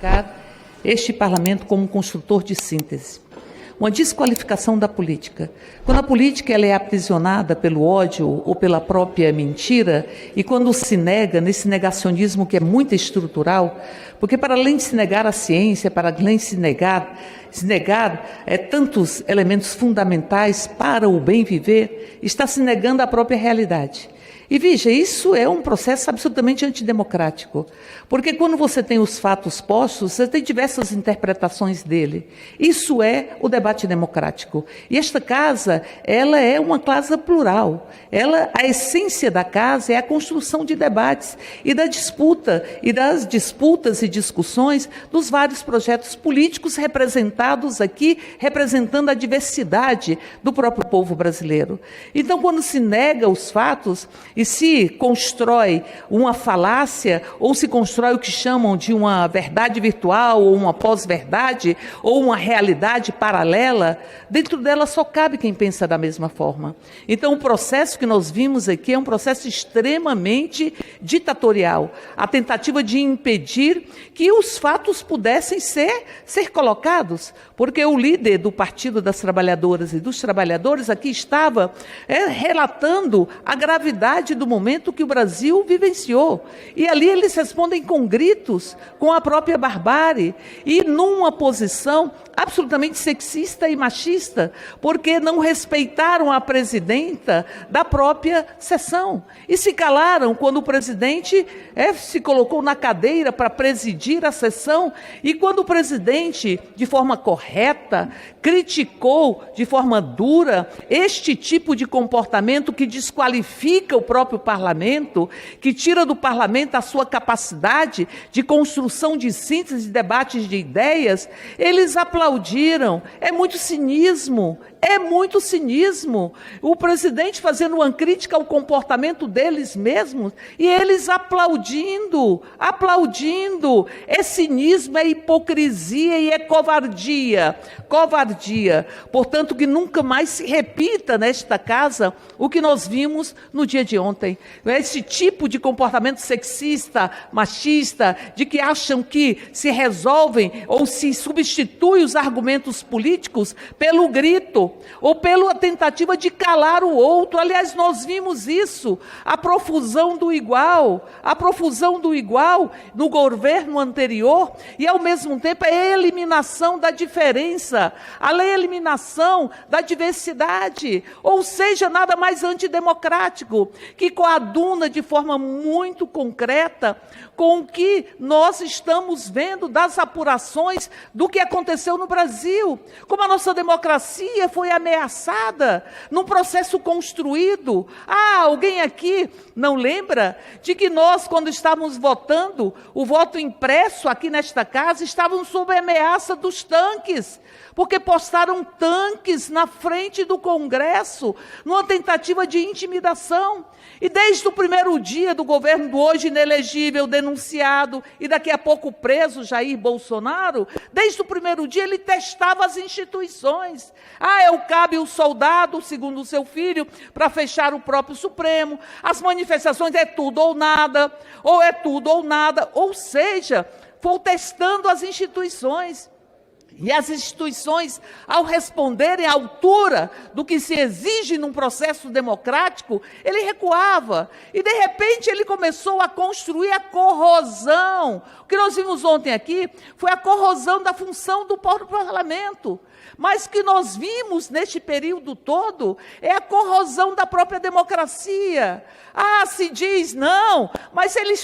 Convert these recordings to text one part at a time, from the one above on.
qualificar este parlamento como um construtor de síntese. Uma desqualificação da política. Quando a política ela é aprisionada pelo ódio ou pela própria mentira, e quando se nega, nesse negacionismo que é muito estrutural, porque para além de se negar a ciência, para além de se negar tantos elementos fundamentais para o bem viver, está se negando a própria realidade. E veja, isso é um processo absolutamente antidemocrático, porque quando você tem os fatos postos, você tem diversas interpretações dele. Isso é o debate democrático. E esta casa, ela é uma casa plural. A essência da casa é a construção de debates e da disputa, e das disputas e discussões dos vários projetos políticos representados aqui, representando a diversidade do próprio povo brasileiro. Então, quando se nega os fatos e se constrói uma falácia, ou se constrói o que chamam de uma verdade virtual, ou uma pós-verdade, ou uma realidade paralela, dentro dela só cabe quem pensa da mesma forma. Então, o processo que nós vimos aqui é um processo extremamente ditatorial. A tentativa de impedir que os fatos pudessem ser colocados, porque o líder do Partido das Trabalhadoras e dos Trabalhadores aqui estava relatando a gravidade do momento que o Brasil vivenciou. E ali eles respondem com gritos, com a própria barbárie, e numa posição absolutamente sexista e machista, porque não respeitaram a presidenta da própria sessão. E se calaram quando o presidente se colocou na cadeira para presidir a sessão, e quando o presidente, de forma correta, criticou de forma dura este tipo de comportamento que desqualifica o próprio parlamento, que tira do parlamento a sua capacidade de construção de síntese, de debates de ideias, eles aplaudiram. É muito cinismo. O presidente fazendo uma crítica ao comportamento deles mesmos e eles aplaudindo. É cinismo, é hipocrisia e é covardia. Portanto, que nunca mais se repita nesta casa o que nós vimos no dia de ontem. Esse tipo de comportamento sexista, machista, de que acham que se resolvem ou se substituem os argumentos políticos pelo grito, ou pela tentativa de calar o outro. Aliás, nós vimos isso, a profusão do igual no governo anterior, e ao mesmo tempo a eliminação da diferença, a eliminação da diversidade, ou seja, nada mais antidemocrático que coaduna de forma muito concreta com o que nós estamos vendo das apurações do que aconteceu no Brasil, como a nossa democracia foi ameaçada num processo construído. Alguém aqui não lembra de que nós, quando estávamos votando, o voto impresso aqui nesta casa, estávamos sob a ameaça dos tanques, porque postaram tanques na frente do Congresso, numa tentativa de intimidação. E desde o primeiro dia do governo do hoje inelegível, denunciado, e daqui a pouco preso, Jair Bolsonaro, desde o primeiro dia ele testava as instituições. Cabe o soldado, segundo o seu filho, para fechar o próprio Supremo. As manifestações é tudo ou nada, ou seja, foi testando as instituições. E as instituições, ao responderem à altura do que se exige num processo democrático, ele recuava. E, de repente, ele começou a construir a corrosão. O que nós vimos ontem aqui foi a corrosão da função do próprio parlamento. Mas o que nós vimos neste período todo é a corrosão da própria democracia. Se diz, não, mas ele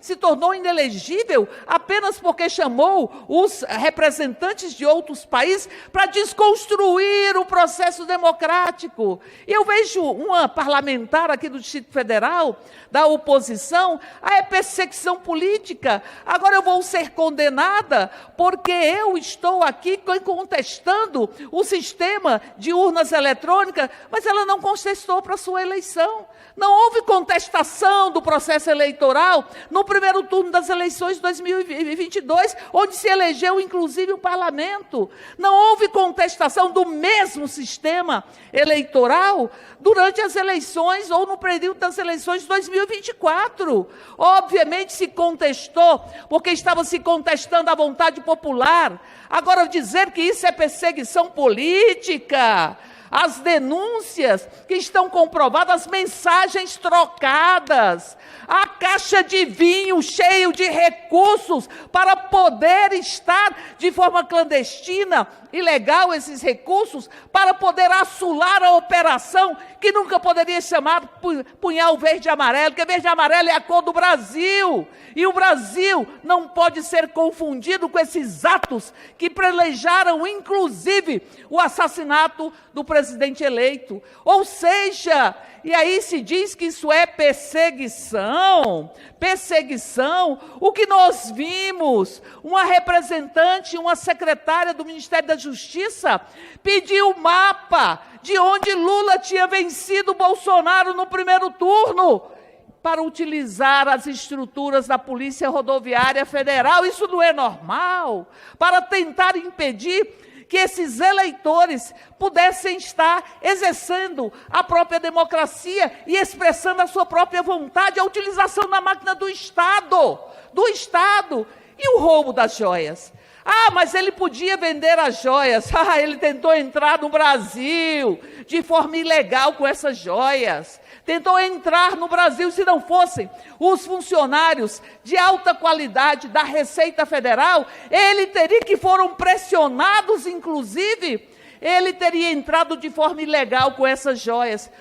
se tornou inelegível apenas porque chamou os representantes de outros países para desconstruir o processo democrático. E eu vejo uma parlamentar aqui do Distrito Federal, da oposição, é perseguição política. Agora eu vou ser condenada porque eu estou aqui contestando o sistema de urnas eletrônicas, mas ela não contestou para a sua eleição. Não houve contestação do processo eleitoral no primeiro turno das eleições de 2022, onde se elegeu, inclusive, o parlamento. parlamento. Não houve contestação do mesmo sistema eleitoral durante as eleições ou no período das eleições de 2024. Obviamente se contestou, porque estava se contestando a vontade popular. Agora, dizer que isso é perseguição política, as denúncias que estão comprovadas, as mensagens trocadas, a caixa de vinho cheio de recursos para poder estar de forma clandestina, ilegal esses recursos, para poder assolar a operação que nunca poderia chamar punhal verde e amarelo, porque verde e amarelo é a cor do Brasil, e o Brasil não pode ser confundido com esses atos que planejaram, inclusive, o assassinato do presidente eleito. Ou seja, e aí se diz que isso é perseguição. Perseguição, o que nós vimos, uma representante, uma secretária do Ministério da Justiça pediu o mapa de onde Lula tinha vencido Bolsonaro no primeiro turno, para utilizar as estruturas da Polícia Rodoviária Federal. Isso não é normal, para tentar impedir que esses eleitores pudessem estar exercendo a própria democracia e expressando a sua própria vontade, a utilização da máquina do Estado, e o roubo das joias. Ah, mas ele podia vender as joias. Ah, ele tentou entrar no Brasil de forma ilegal com essas joias. Tentou entrar no Brasil, se não fossem os funcionários de alta qualidade da Receita Federal, ele teria, que foram pressionados, inclusive, ele teria entrado de forma ilegal com essas joias,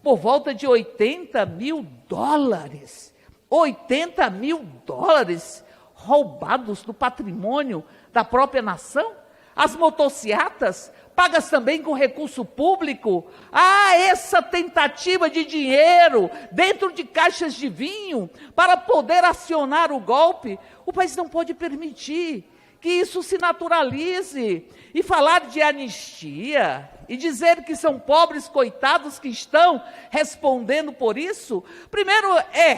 por volta de 80 mil dólares. 80 mil dólares roubados do patrimônio da própria nação. As motocicletas pagas também com recurso público. Ah, essa tentativa de dinheiro dentro de caixas de vinho para poder acionar o golpe. O país não pode permitir que isso se naturalize. E falar de anistia e dizer que são pobres coitados que estão respondendo por isso, primeiro é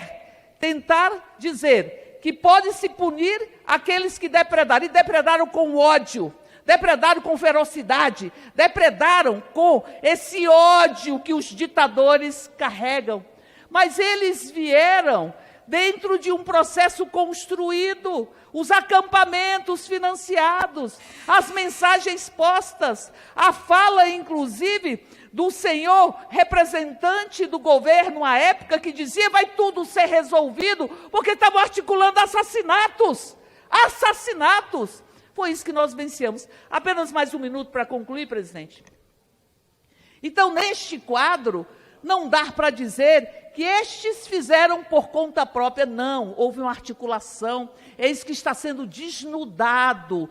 tentar dizer que pode-se punir aqueles que depredaram, e depredaram com ódio, depredaram com ferocidade, depredaram com esse ódio que os ditadores carregam. Mas eles vieram dentro de um processo construído, os acampamentos financiados, as mensagens postas, a fala, inclusive, do senhor representante do governo à época, que dizia: vai tudo ser resolvido, porque estavam articulando assassinatos. Assassinatos. Foi isso que nós vencemos. Apenas mais um minuto para concluir, presidente. Então, neste quadro, não dá para dizer que estes fizeram por conta própria. Não, houve uma articulação. É isso que está sendo desnudado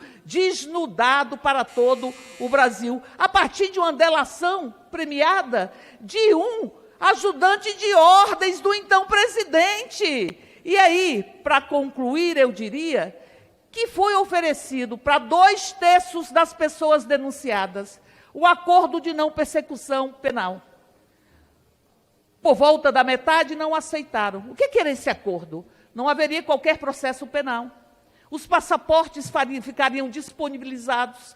para todo o Brasil, a partir de uma delação premiada de um ajudante de ordens do então presidente. E aí, para concluir, eu diria que foi oferecido para 2/3 das pessoas denunciadas o acordo de não persecução penal. Por volta da metade não aceitaram. O que era esse acordo? Não haveria qualquer processo penal. Os passaportes ficariam disponibilizados.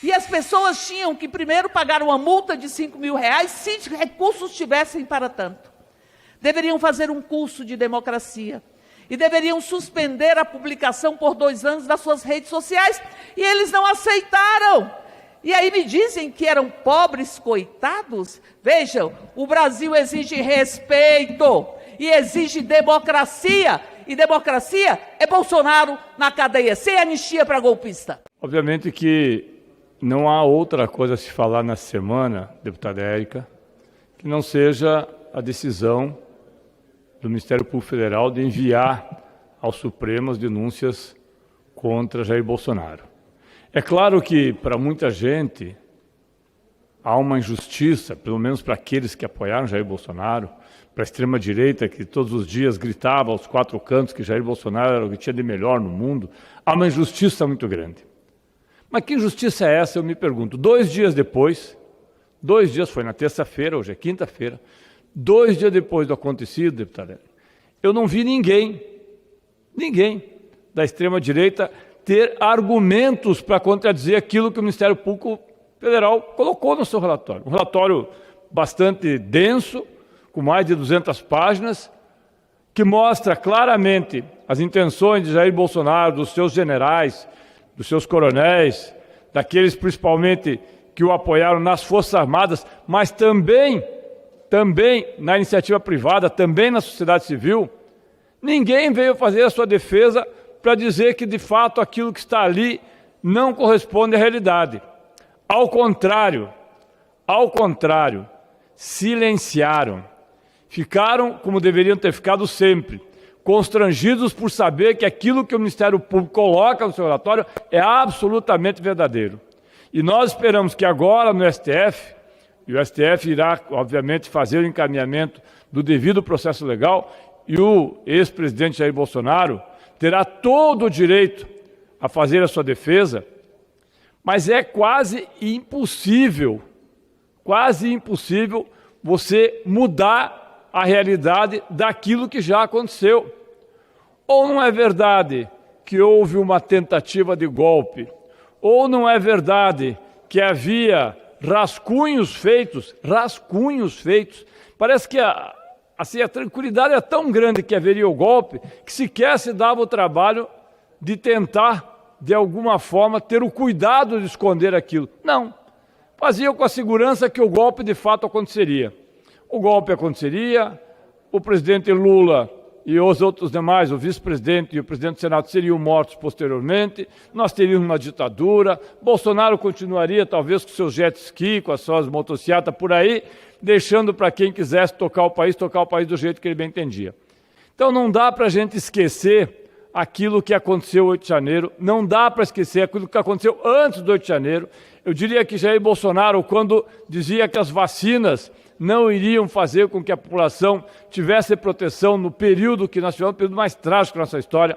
E as pessoas tinham que primeiro pagar uma multa de R$5 mil, se recursos tivessem para tanto. Deveriam fazer um curso de democracia. E deveriam suspender a publicação por 2 anos das suas redes sociais. E eles não aceitaram. E aí me dizem que eram pobres coitados? Vejam, o Brasil exige respeito e exige democracia. E democracia é Bolsonaro na cadeia, sem anistia para golpista. Obviamente que não há outra coisa a se falar na semana, deputada Érica, que não seja a decisão do Ministério Público Federal de enviar ao Supremo as denúncias contra Jair Bolsonaro. É claro que, para muita gente, há uma injustiça, pelo menos para aqueles que apoiaram Jair Bolsonaro, para a extrema-direita, que todos os dias gritava aos 4 cantos que Jair Bolsonaro era o que tinha de melhor no mundo. Há uma injustiça muito grande. Mas que injustiça é essa, eu me pergunto. 2 dias depois, 2 dias, foi na terça-feira, hoje é quinta-feira, 2 dias depois do acontecido, deputada, eu não vi ninguém da extrema-direita ter argumentos para contradizer aquilo que o Ministério Público Federal colocou no seu relatório. Um relatório bastante denso, com mais de 200 páginas, que mostra claramente as intenções de Jair Bolsonaro, dos seus generais, dos seus coronéis, daqueles principalmente que o apoiaram nas Forças Armadas, mas também na iniciativa privada, também na sociedade civil. Ninguém veio fazer a sua defesa para dizer que, de fato, aquilo que está ali não corresponde à realidade. Ao contrário, silenciaram. Ficaram como deveriam ter ficado sempre, constrangidos por saber que aquilo que o Ministério Público coloca no seu relatório é absolutamente verdadeiro. E nós esperamos que agora no STF, e o STF irá, obviamente, fazer o encaminhamento do devido processo legal, e o ex-presidente Jair Bolsonaro terá todo o direito a fazer a sua defesa, mas é quase impossível você mudar a realidade daquilo que já aconteceu. Ou não é verdade que houve uma tentativa de golpe, ou não é verdade que havia rascunhos feitos. Parece que a tranquilidade é tão grande que haveria o golpe, que sequer se dava o trabalho de tentar, de alguma forma, ter o cuidado de esconder aquilo. Não. Faziam com a segurança que o golpe de fato aconteceria. O golpe aconteceria, o presidente Lula e os outros demais, o vice-presidente e o presidente do Senado, seriam mortos posteriormente, nós teríamos uma ditadura, Bolsonaro continuaria talvez com seus jet ski, com as suas motocicletas por aí, deixando para quem quisesse tocar o país do jeito que ele bem entendia. Então não dá para a gente esquecer aquilo que aconteceu no 8 de janeiro, não dá para esquecer aquilo que aconteceu antes do 8 de janeiro. Eu diria que Jair Bolsonaro, quando dizia que as vacinas não iriam fazer com que a população tivesse proteção no período que nós tivemos, o período mais trágico da nossa história,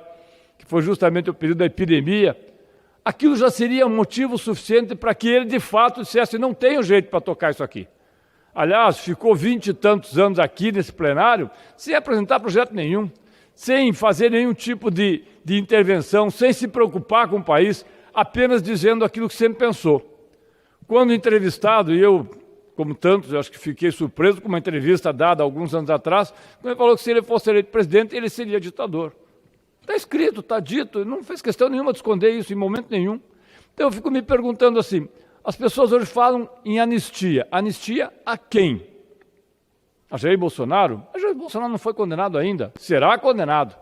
que foi justamente o período da epidemia, aquilo já seria motivo suficiente para que ele, de fato, dissesse: não tenho jeito para tocar isso aqui. Aliás, ficou 20 e tantos anos aqui nesse plenário sem apresentar projeto nenhum, sem fazer nenhum tipo de intervenção, sem se preocupar com o país, apenas dizendo aquilo que sempre pensou. Quando entrevistado, e eu, como tantos, eu acho que fiquei surpreso com uma entrevista dada alguns anos atrás, quando ele falou que se ele fosse eleito presidente, ele seria ditador. Está escrito, está dito, ele não fez questão nenhuma de esconder isso em momento nenhum. Então eu fico me perguntando assim, as pessoas hoje falam em anistia. Anistia a quem? A Jair Bolsonaro? A Jair Bolsonaro não foi condenado ainda. Será condenado.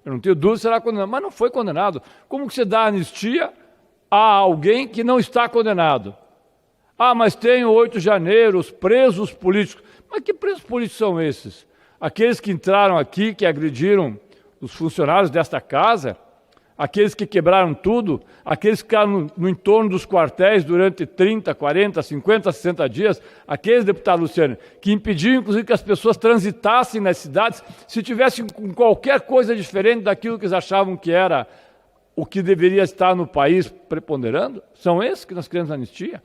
Eu não tenho dúvida se será condenado, mas não foi condenado. Como que você dá anistia a alguém que não está condenado? Ah, mas tem o 8 de janeiro, os presos políticos. Mas que presos políticos são esses? Aqueles que entraram aqui, que agrediram os funcionários desta casa, aqueles que quebraram tudo, aqueles que ficaram no entorno dos quartéis durante 30, 40, 50, 60 dias, aqueles, deputado Luciano, que impediam, inclusive, que as pessoas transitassem nas cidades, se tivessem com qualquer coisa diferente daquilo que eles achavam que era o que deveria estar no país preponderando, são esses que nós queremos anistia.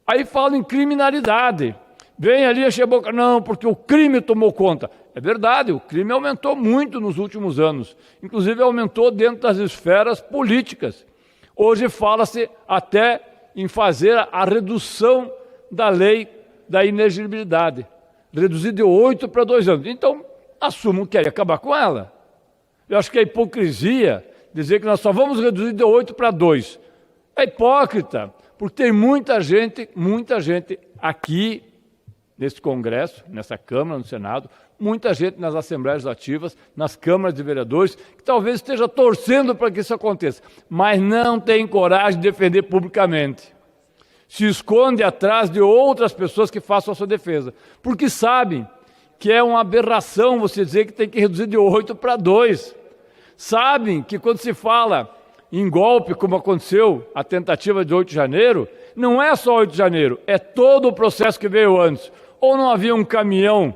Aí falam em criminalidade. Vem ali, enche a boca, não, porque o crime tomou conta. É verdade, o crime aumentou muito nos últimos anos. Inclusive aumentou dentro das esferas políticas. Hoje fala-se até em fazer a redução da lei da inelegibilidade. Reduzir de 8 para 2 anos. Então, assumam que querem acabar com ela. Eu acho que é hipocrisia dizer que nós só vamos reduzir de 8 para 2. É hipócrita. Porque tem muita gente aqui nesse Congresso, nessa Câmara, no Senado, muita gente nas Assembleias Legislativas, nas câmaras de vereadores, que talvez esteja torcendo para que isso aconteça, mas não tem coragem de defender publicamente. Se esconde atrás de outras pessoas que façam a sua defesa, porque sabem que é uma aberração você dizer que tem que reduzir de 8 para 2. Sabem que quando se fala em golpe, como aconteceu a tentativa de 8 de janeiro, não é só 8 de janeiro, é todo o processo que veio antes. Ou não havia um caminhão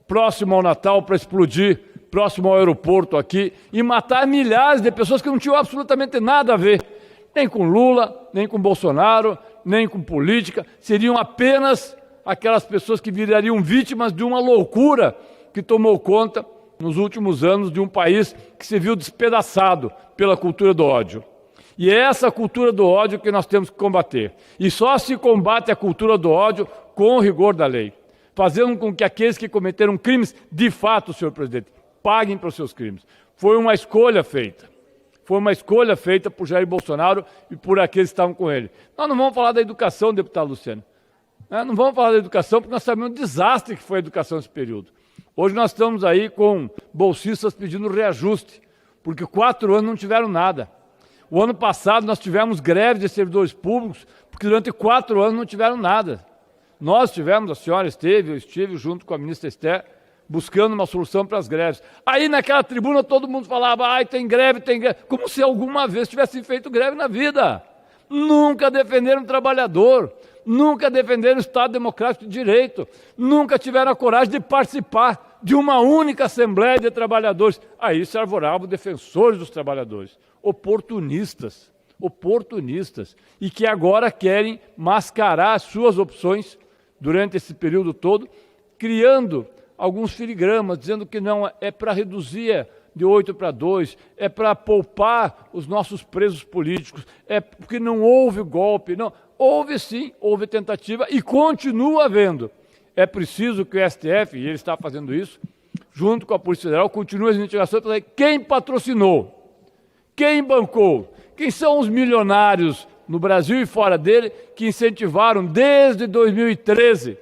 próximo ao Natal para explodir, próximo ao aeroporto aqui, e matar milhares de pessoas que não tinham absolutamente nada a ver, nem com Lula, nem com Bolsonaro, nem com política, seriam apenas aquelas pessoas que virariam vítimas de uma loucura que tomou conta nos últimos anos de um país que se viu despedaçado pela cultura do ódio. E é essa cultura do ódio que nós temos que combater. E só se combate a cultura do ódio com o rigor da lei, fazendo com que aqueles que cometeram crimes, de fato, senhor presidente, paguem pelos seus crimes. Foi uma escolha feita. Foi uma escolha feita por Jair Bolsonaro e por aqueles que estavam com ele. Nós não vamos falar da educação, deputado Luciano. Não vamos falar da educação porque nós sabemos o desastre que foi a educação nesse período. Hoje nós estamos aí com bolsistas pedindo reajuste, porque 4 anos não tiveram nada. O ano passado nós tivemos greve de servidores públicos, porque durante 4 anos não tiveram nada. Nós tivemos, a senhora esteve, eu estive junto com a ministra Esther, buscando uma solução para as greves. Aí naquela tribuna todo mundo falava, ai, tem greve, como se alguma vez tivessem feito greve na vida. Nunca defenderam o trabalhador, nunca defenderam o Estado Democrático de Direito, nunca tiveram a coragem de participar de uma única Assembleia de Trabalhadores. Aí se arvoravam defensores dos trabalhadores, oportunistas, e que agora querem mascarar as suas opções durante esse período todo, criando alguns filigramas, dizendo que não é para reduzir de 8 para 2, é para poupar os nossos presos políticos, é porque não houve golpe, não. Houve sim, houve tentativa e continua havendo. É preciso que o STF, e ele está fazendo isso, junto com a Polícia Federal, continue as investigações para saber quem patrocinou, quem bancou, quem são os milionários no Brasil e fora dele que incentivaram desde 2013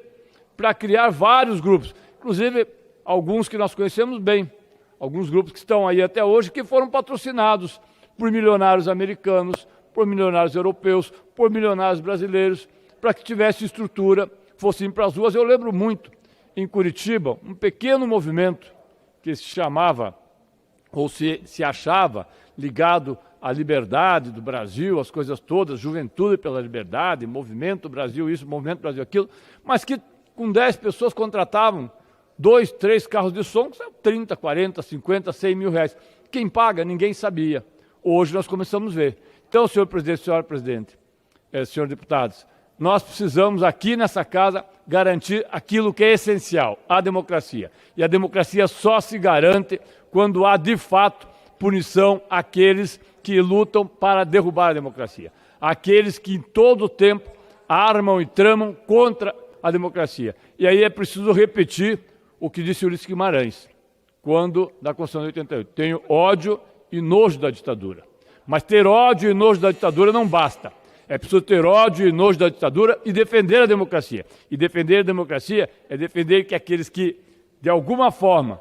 para criar vários grupos, inclusive alguns que nós conhecemos bem, alguns grupos que estão aí até hoje que foram patrocinados por milionários americanos, por milionários europeus, por milionários brasileiros, para que tivesse estrutura, fossem para as ruas. Eu lembro muito, em Curitiba, um pequeno movimento que se chamava, ou se achava, ligado à liberdade do Brasil, as coisas todas, Juventude pela Liberdade, Movimento Brasil isso, Movimento Brasil aquilo, mas que com 10 pessoas contratavam 2, 3 carros de som, que são 30, 40, 50, 100 mil reais. Quem paga? Ninguém sabia. Hoje nós começamos a ver. Então, senhor presidente, senhora presidente, senhores deputados, nós precisamos aqui nessa casa garantir aquilo que é essencial, a democracia. E a democracia só se garante quando há, de fato, punição àqueles que lutam para derrubar a democracia. Aqueles que em todo o tempo armam e tramam contra a democracia. E aí é preciso repetir o que disse Ulisses Guimarães, quando, da Constituição de 88, tenho ódio e nojo da ditadura. Mas ter ódio e nojo da ditadura não basta. É preciso ter ódio e nojo da ditadura e defender a democracia. E defender a democracia é defender que aqueles que, de alguma forma,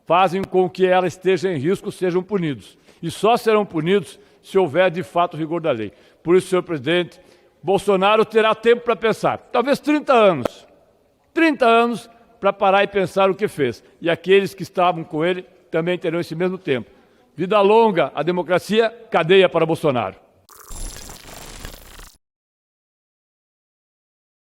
fazem com que ela esteja em risco sejam punidos. E só serão punidos se houver, de fato, rigor da lei. Por isso, senhor presidente, Bolsonaro terá tempo para pensar. Talvez 30 anos. 30 anos para parar e pensar o que fez. E aqueles que estavam com ele também terão esse mesmo tempo. Vida longa, a democracia, cadeia para Bolsonaro.